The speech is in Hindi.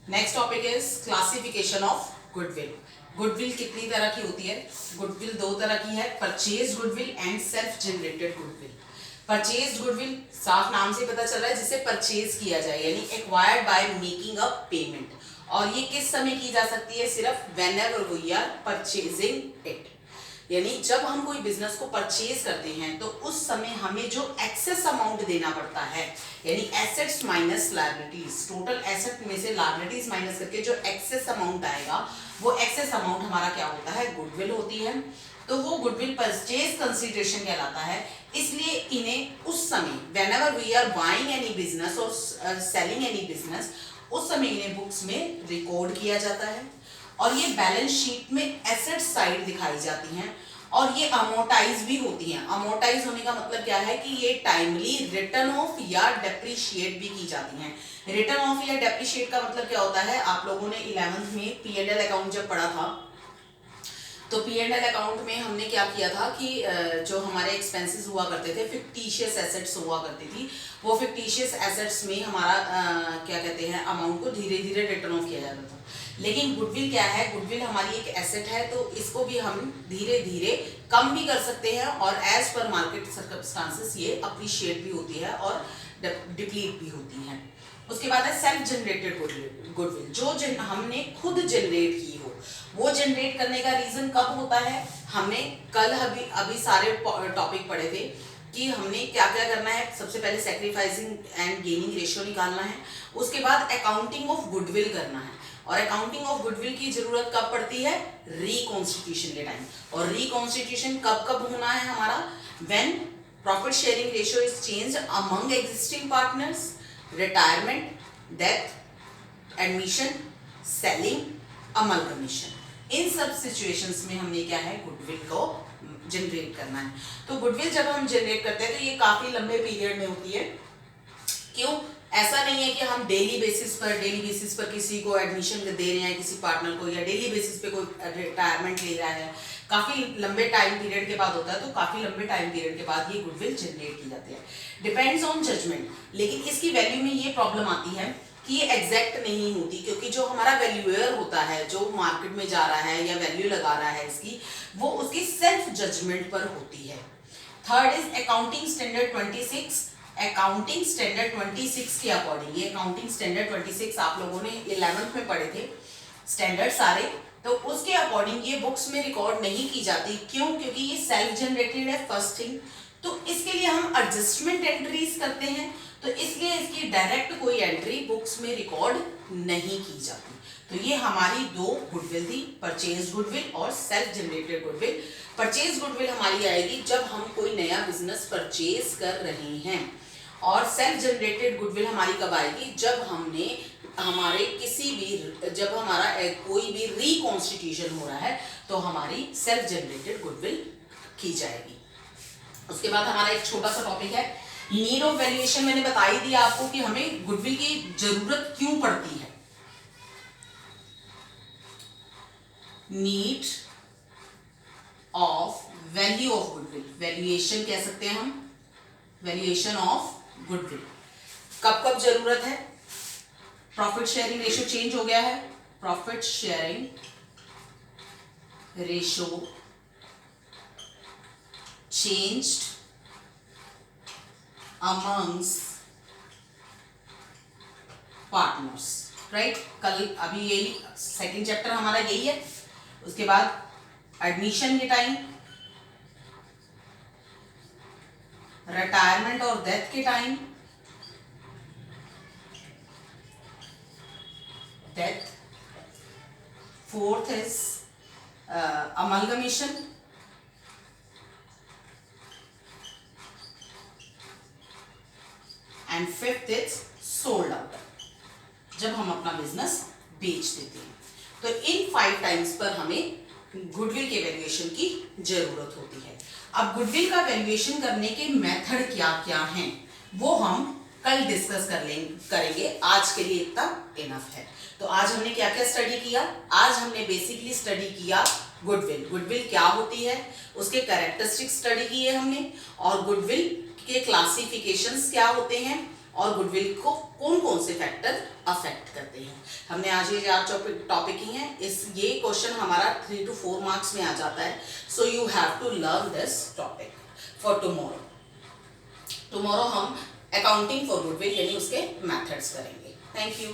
Next topic is classification of goodwill. Goodwill कितनी तरह की होती है? गुडविल दो तरह की है, purchase goodwill and self generated goodwill. Purchase goodwill साफ नाम से पता चल रहा है, जिसे परचेज किया जाए, यानी acquired by making a payment. और ये किस समय की जा सकती है? सिर्फ whenever we are purchasing it, यानी जब हम कोई बिजनेस को परचेज करते हैं तो उस समय हमें जो एक्सेस अमाउंट देना पड़ता है, यानी assets minus liabilities, total asset में से लायबिलिटीज माइनस करके जो एक्सेस अमाउंट आएगा, वो एक्सेस अमाउंट हमारा क्या होता है? गुडविल होती है। तो वो गुडविल परचेज कंसीडरेशन कहलाता है। इसलिए इन्हें उस समय whenever we are buying any business और सेलिंग एनी बिजनेस, उस समय इन्हें बुक्स में रिकॉर्ड किया जाता है और ये बैलेंस शीट में एसेट साइड दिखाई जाती हैं और ये अमोर्टाइज भी होती हैं। अमोर्टाइज होने का मतलब क्या है कि ये टाइमली रिटर्न ऑफ या डेप्रिशिएट भी की जाती हैं। रिटर्न ऑफ या डेप्रिशिएट का मतलब क्या होता है? आप लोगों ने 11th में P&L अकाउंट जब पढ़ा था, तो P&L अकाउंट में हमने क्या किया था कि जो हमारे एक्सपेंसेस हुआ करते थे, फिक्टिशियस एसेट्स हुआ करती थी, वो फिक्टिशियस एसेट्स में हमारा क्या कहते हैं, अमाउंट को धीरे धीरे रिटर्न ऑफ किया जाता था। लेकिन गुडविल क्या है? गुडविल हमारी एक एसेट है, तो इसको भी हम धीरे धीरे कम भी कर सकते हैं और एज पर मार्केट सर्कमस्टांसेस ये अप्रिशिएट भी होती है और डिप्लीट भी होती है। उसके बाद है सेल्फ जनरेटेड गुडविल, जो हमने खुद जनरेट की हो। वो जनरेट करने का रीजन कब होता है? हमने कल अभी सारे टॉपिक पढ़े थे कि हमने क्या क्या करना है। सबसे पहले सैक्रिफाइसिंग एंड गेनिंग रेशियो निकालना है, उसके बाद अकाउंटिंग ऑफ गुडविल करना है। और अकाउंटिंग ऑफ गुडविल की जरूरत कब पड़ती है? रिकॉन्स्टिट्यूशन के टाइम। और रिकॉन्स्टिट्यूशन कब कब होना है हमारा? When profit sharing ratio is changed among existing partners, retirement, death, admission, selling, amalgamation. इन सब सिचुएशंस में हमने क्या है? गुडविल को जनरेट करना है। तो गुडविल जब हम जनरेट करते हैं तो ये काफी लंबे पीरियड में होती है। क्यों? ऐसा नहीं है कि हम डेली बेसिस पर किसी को एडमिशन दे रहे हैं, किसी पार्टनर को, या डेली बेसिस पे कोई रिटायरमेंट ले रहा है। काफी लंबे टाइम पीरियड के बाद होता है, तो काफी लंबे टाइम पीरियड के बाद ये गुडविल जनरेट की जाती है। Depends on judgement. लेकिन इसकी वैल्यू में ये प्रॉब्लम आती है कि ये एग्जैक्ट नहीं होती, क्योंकि जो हमारा वैल्यूअर होता है, जो मार्केट में जा रहा है या वैल्यू लगा रहा है इसकी, वो उसकी सेल्फ जजमेंट पर होती है। Third is accounting standard 26। Accounting standard 26 के अकॉर्डिंग, ये अकाउंटिंग स्टैंडर्ड 26 आप लोगों ने 11th में पढ़े थे स्टैंडर्ड सारे, तो उसके अकॉर्डिंग ये बुक्स में रिकॉर्ड नहीं की जाती। क्यों? क्योंकि ये सेल्फ जनरेटेड है, फर्स्ट थिंग। तो इसके लिए हम एडजस्टमेंट एंट्रीज करते हैं, तो इसलिए इसकी डायरेक्ट कोई एंट्री बुक्स में रिकॉर्ड नहीं की जाती। तो ये हमारी दो गुडविल थी, परचेज गुडविल और self generated goodwill. Purchase goodwill हमारी आएगी जब हम कोई नया बिजनेस परचेज कर रहे हैं, और सेल्फ जनरेटेड गुडविल हमारी कब आएगी? जब हमने हमारे जब हमारा कोई भी रिकॉन्स्टिट्यूशन हो रहा है, तो हमारी सेल्फ जनरेटेड गुडविल की जाएगी। उसके बाद हमारा एक छोटा सा टॉपिक है नीड ऑफ वैल्यूएशन। मैंने बता ही दिया आपको कि हमें गुडविल की जरूरत क्यों पड़ती है। Need of value of goodwill, valuation कह सकते हैं हम, वैल्यूएशन ऑफ गुडविल। कब कब जरूरत है? प्रॉफिट शेयरिंग रेशियो चेंज हो गया है, profit sharing ratio changed amongst partners, right. कल अभी यही सेकंड चैप्टर हमारा यही है। उसके बाद एडमिशन के टाइम, रिटायरमेंट और डेथ के time, death, fourth is amalgamation, and fifth is sold out, जब हम अपना बिजनेस बेच देते हैं। तो इन 5 टाइम्स पर हमें गुडविल के वैल्यूएशन की जरूरत होती है। अब गुडविल का वैल्यूएशन करने के मेथड क्या क्या हैं, वो हम कल डिस्कस करेंगे। आज के लिए इतना इनफ है। तो आज हमने क्या क्या स्टडी किया? आज हमने बेसिकली स्टडी किया गुडविल। गुडविल क्या होती है, उसके कैरेक्टरिस्टिक्स स्टडी किए हमने, और गुडविल के क्लासिफिकेशंस क्या होते हैं, और गुडविल को कौन कौन से फैक्टर अफेक्ट करते हैं। हमने आज ये 4 टॉपिक की हैं। ये क्वेश्चन हमारा 3 to 4 मार्क्स में आ जाता है। So you have to learn this topic for tomorrow हम अकाउंटिंग फॉर गुडविल यानी उसके मेथड्स करेंगे। Thank you.